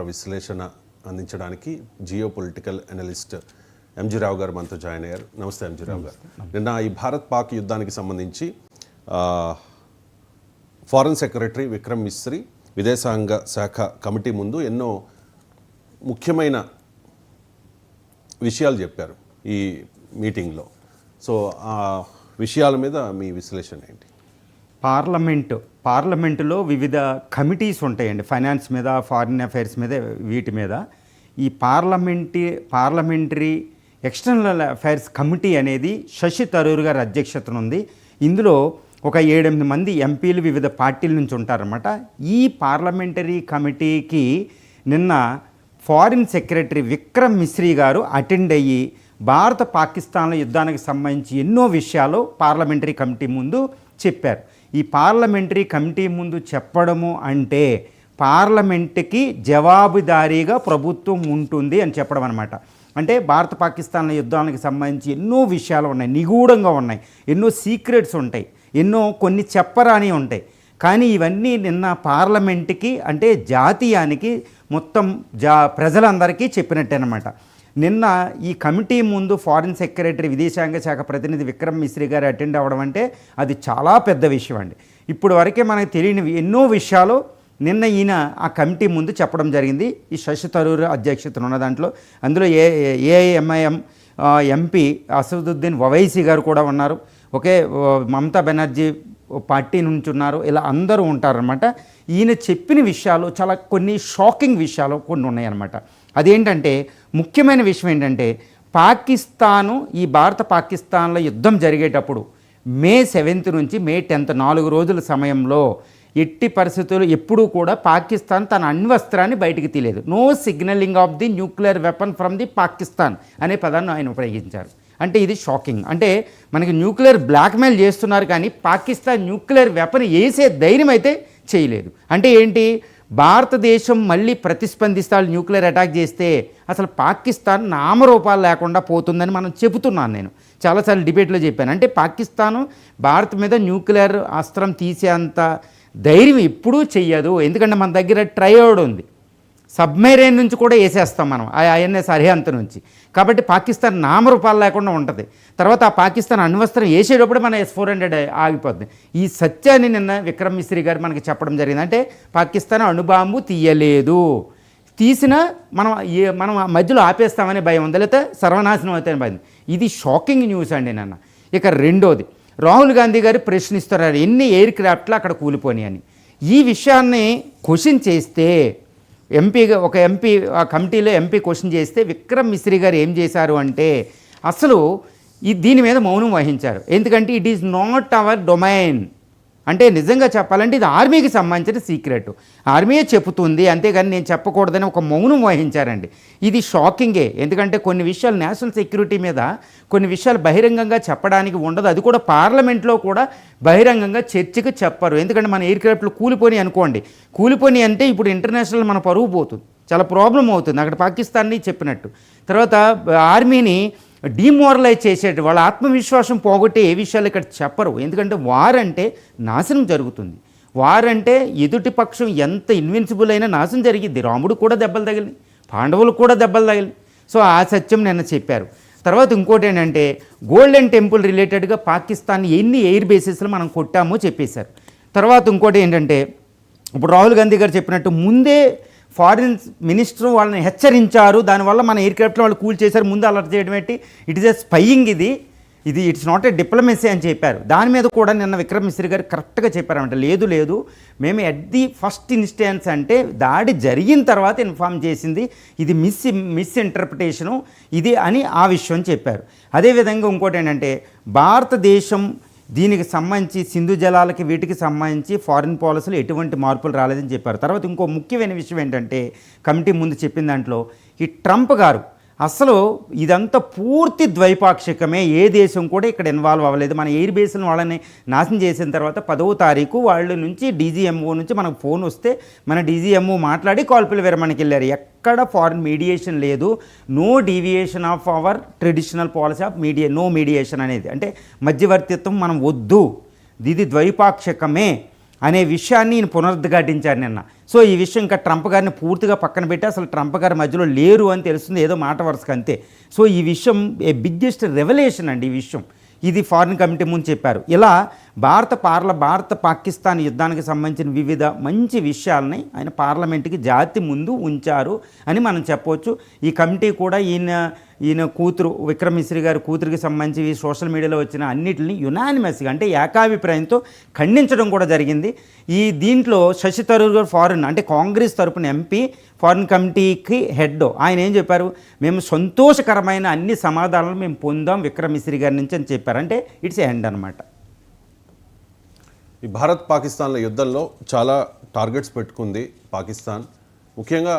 విశ్లేషణ అందించడానికి geo political analyst MG రావు గారు మనతో జాయిన్ అయ్యారు. నమస్తే ఎంజీ రావు గారు. నిన్న ఈ భారత్ పాక్ యుద్ధానికి సంబంధించి ఫారెన్ సెక్రటరీ విక్రమ్ మిశ్రీ విదేశాంగ శాఖ కమిటీ ముందు ఎన్నో ముఖ్యమైన విషయాలు చెప్పారు ఈ మీటింగ్లో. సో ఆ విషయాల మీద మీ విశ్లేషణ ఏంటి? పార్లమెంటులో వివిధ కమిటీస్ ఉంటాయండి, ఫైనాన్స్ మీద, ఫారిన్ అఫైర్స్ మీద, వీటి మీద. ఈ పార్లమెంటరీ ఎక్స్టర్నల్ అఫైర్స్ కమిటీ అనేది శశి థరూర్ గారి అధ్యక్షతన ఉంది. ఇందులో ఒక 7-8 మంది ఎంపీలు వివిధ పార్టీల నుంచి ఉంటారన్నమాట. ఈ పార్లమెంటరీ కమిటీకి నిన్న ఫారిన్ సెక్రటరీ విక్రమ్ మిశ్రీ గారు అటెండ్ అయ్యి భారత పాకిస్తాన్ల యుద్ధానికి సంబంధించి ఎన్నో విషయాలు పార్లమెంటరీ కమిటీ ముందు చెప్పారు. ఈ పార్లమెంటరీ కమిటీ ముందు చెప్పడము అంటే పార్లమెంటుకి జవాబుదారీగా ప్రభుత్వం ఉంటుంది అని చెప్పడం అనమాట. అంటే భారత పాకిస్తాన్ల యుద్ధానికి సంబంధించి ఎన్నో విషయాలు ఉన్నాయి, నిగూఢంగా ఉన్నాయి, ఎన్నో సీక్రెట్స్ ఉంటాయి, ఎన్నో కొన్ని చెప్పరాని ఉంటాయి. కానీ ఇవన్నీ నిన్న పార్లమెంటుకి అంటే జాతీయానికి మొత్తం ప్రజలందరికీ చెప్పినట్టేనమాట. నిన్న ఈ కమిటీ ముందు ఫారిన్ సెక్రటరీ విదేశాంగ శాఖ ప్రతినిధి విక్రమ్ మిశ్రీ గారు అటెండ్ అవ్వడం అంటే అది చాలా పెద్ద విషయం అండి. ఇప్పుడు వరకే మనకు తెలియని ఎన్నో విషయాలు నిన్న ఈయన ఆ కమిటీ ముందు చెప్పడం జరిగింది. ఈ శశి థరూర్ అధ్యక్షతన ఉన్న దాంట్లో అందులో ఏఐఎంఐఎం ఎంపీ అసదుద్దీన్ ఓవైసీ గారు కూడా ఉన్నారు, ఒకే మమతా బెనర్జీ పార్టీ నుంచి ఉన్నారు, ఇలా అందరూ ఉంటారనమాట. ఈయన చెప్పిన విషయాలు చాలా కొన్ని షాకింగ్ విషయాలు కొన్ని ఉన్నాయన్నమాట. అదేంటంటే ముఖ్యమైన విషయం ఏంటంటే పాకిస్తాను ఈ భారత పాకిస్తాన్ల యుద్ధం జరిగేటప్పుడు మే 7 నుంచి మే 10 4 రోజుల సమయంలో ఎట్టి పరిస్థితులు ఎప్పుడూ కూడా పాకిస్తాన్ తన అణ్వస్త్రాన్ని బయటికి తీయలేదు. No signalling of the nuclear weapon from the Pakistan అనే పదాన్ని ఆయన ఉపయోగించారు. అంటే ఇది షాకింగ్. అంటే మనకి న్యూక్లియర్ బ్లాక్మెయిల్ చేస్తున్నారు కానీ పాకిస్తాన్ న్యూక్లియర్ వెపన్ వేసే ధైర్యం అయితే చేయలేదు. అంటే ఏంటి, భారతదేశం మళ్ళీ ప్రతిస్పందిస్తే న్యూక్లియర్ అటాక్ చేస్తే అసలు పాకిస్తాన్ నామరూపాలు లేకుండా పోతుందని మనం చెబుతున్నాను. నేను చాలాసార్లు డిబేట్లో చెప్పాను. అంటే పాకిస్తాను భారత్ మీద న్యూక్లియర్ అస్త్రం తీసేంత ధైర్యం ఎప్పుడూ చెయ్యదు. ఎందుకంటే మన దగ్గర ట్రయోడ్ ఉంది, సబ్మెరైన్ నుంచి కూడా వేసేస్తాం మనం ఆ ఐఎన్ఎస్ అరిహంత్ నుంచి. కాబట్టి పాకిస్తాన్ నామరూపాలు లేకుండా ఉంటుంది. తర్వాత ఆ పాకిస్తాన్ అణ్వస్త్రం వేసేటప్పుడు మన S-400 ఆగిపోతుంది. ఈ సత్యాన్ని నిన్న విక్రమ్ మిశ్రీ గారు మనకి చెప్పడం జరిగింది. అంటే పాకిస్తాన్ అణుబాంబు తీయలేదు, తీసినా మనం మధ్యలో ఆపేస్తామనే భయం ఉంది, లేకపోతే సర్వనాశనం అవుతాయని భయం. ఇది షాకింగ్ న్యూస్ అండి నిన్న. ఇక రెండోది, రాహుల్ గాంధీ గారు ప్రశ్నిస్తున్నారు ఎన్ని ఎయిర్ క్రాఫ్ట్లు అక్కడ కూలిపోయి అని. ఈ విషయాన్ని క్వశ్చన్ చేస్తే ఒక ఎంపీ ఆ కమిటీలో ఎంపీ క్వశ్చన్ చేస్తే విక్రమ్ మిశ్రీ గారు ఏం చేశారు అంటే అసలు దీని మీద మౌనం వహించారు. ఎందుకంటే it is not our domain. అంటే నిజంగా చెప్పాలంటే ఇది ఆర్మీకి సంబంధించిన సీక్రెట్, ఆర్మీయే చెబుతుంది, అంతేగాని నేను చెప్పకూడదని ఒక మౌనం వహించారండి. ఇది షాకింగే. ఎందుకంటే కొన్ని విషయాలు నేషనల్ సెక్యూరిటీ మీద కొన్ని విషయాలు బహిరంగంగా చెప్పడానికి ఉండదు. అది కూడా పార్లమెంట్లో కూడా బహిరంగంగా చర్చకు చెప్పరు. ఎందుకంటే మన ఎయిర్ క్రాఫ్ట్లు కూలిపోయి అనుకోండి, కూలిపోయి అంటే ఇప్పుడు ఇంటర్నేషనల్ మన పరువు పోతుంది, చాలా ప్రాబ్లం అవుతుంది అక్కడ పాకిస్తాన్ని చెప్పినట్టు. తర్వాత ఆర్మీని డిమోరలైజ్ చేసేటి వాళ్ళ ఆత్మవిశ్వాసం పోగొట్టే ఏ విషయాలు ఇక్కడ చెప్పరు. ఎందుకంటే వార్ అంటే నాశనం జరుగుతుంది. వార్ అంటే ఎదుటి పక్షం ఎంత ఇన్విన్సిబుల్ అయినా నాశనం జరిగింది. రాముడు కూడా దెబ్బలు తగిలి, పాండవులు కూడా దెబ్బలు తగిలి. సో ఆ సత్యం నిన్న చెప్పారు. తర్వాత ఇంకోటి ఏంటంటే గోల్డెన్ టెంపుల్ రిలేటెడ్గా పాకిస్తాన్ ఎన్ని ఎయిర్ బేసెస్లో మనం కొట్టామో చెప్పేశారు. తర్వాత ఇంకోటి ఏంటంటే ఇప్పుడు రాహుల్ గాంధీ గారు చెప్పినట్టు ముందే ఫారిన్ మినిస్టర్ వాళ్ళని హెచ్చరించారు, దానివల్ల మన ఎయిర్ క్రాఫ్ట్లో వాళ్ళు కూల్ చేశారు, ముందు అలర్ట్ చేయడం ఏంటి, ఇట్ ఈస్ ఎ స్పైయింగ్, ఇది ఇట్స్ నాట్ ఏ డిప్లొమసీ అని చెప్పారు. దాని మీద కూడా నిన్న విక్రమ్ మిశ్రీ గారు కరెక్ట్గా చెప్పారంట. లేదు మేము ఎట్ ది ఫస్ట్ ఇన్స్టెన్స్ అంటే దాడి జరిగిన తర్వాత ఇన్ఫామ్ చేసింది, ఇది మిస్ఇంటర్ప్రిటేషను ఇది అని ఆ విషయం చెప్పారు. అదేవిధంగా ఇంకోటి ఏంటంటే భారతదేశం దీనికి సంబంధించి సింధు జలాలకి వీటికి సంబంధించి ఫారిన్ పాలసీలో ఎటువంటి మార్పులు రాలేదని చెప్పారు. తర్వాత ఇంకో ముఖ్యమైన విషయం ఏంటంటే కమిటీ ముందు చెప్పిన దాంట్లో ఈ ట్రంప్ గారు అసలు ఇదంతా పూర్తి ద్వైపాక్షికమే, ఏ దేశం కూడా ఇక్కడ ఇన్వాల్వ్ అవ్వలేదు. మన ఎయిర్ బేస్ని వాళ్ళని నాశనం చేసిన తర్వాత 10వ తారీఖు వాళ్ళ నుంచి DGMO నుంచి మనకు ఫోన్ వస్తే మన DGMO మాట్లాడి కాల్పుల విరమణకి వెళ్ళారు. ఎక్కడ ఫారిన్ మీడియేషన్ లేదు, no deviation of our traditional policy of no mediation అనేది. అంటే మధ్యవర్తిత్వం మనం వద్దు, ఇది ద్వైపాక్షికమే అనే విషయాన్ని ఈయన పునరుద్ఘాటించారు నిన్న. సో ఈ విషయం ఇంకా ట్రంప్ గారిని పూర్తిగా పక్కన పెట్టి అసలు ట్రంప్ గారి మధ్యలో లేరు అని తెలుస్తుంది, ఏదో మాట వరుసకు అంతే. సో ఈ విషయం ఏ బిగ్గెస్ట్ రెవల్యూషన్ అండి. ఈ విషయం ఇది ఫారిన్ కమిటీ ముందు చెప్పారు. ఇలా భారత పాకిస్తాన్ యుద్ధానికి సంబంధించిన వివిధ మంచి విషయాలని ఆయన పార్లమెంట్కి జాతి ముందు ఉంచారు అని మనం చెప్పవచ్చు. ఈ కమిటీ కూడా ఈయన కూతురు విక్రమ్ మిశ్రీ గారి కూతురికి సంబంధించి సోషల్ మీడియాలో వచ్చిన అన్నిటిని యునానిమస్గా అంటే ఏకాభిప్రాయంతో ఖండించడం కూడా జరిగింది. దీంట్లో శశి థరూర్ గారు ఫారిన్ అంటే కాంగ్రెస్ తరపున ఎంపీ ఫారిన్ కమిటీకి హెడ్, ఆయన ఏం చెప్పారు, మేము సంతోషకరమైన అన్ని సమాధానాలు మేము పొందాం విక్రమ్ మిశ్రీ గారి నుంచి అని చెప్పారు. అంటే ఇట్స్ ఎండ్ అనమాట. ఈ భారత్ పాకిస్తాన్ల యుద్ధంలో చాలా టార్గెట్స్ పెట్టుకుంది పాకిస్తాన్. ముఖ్యంగా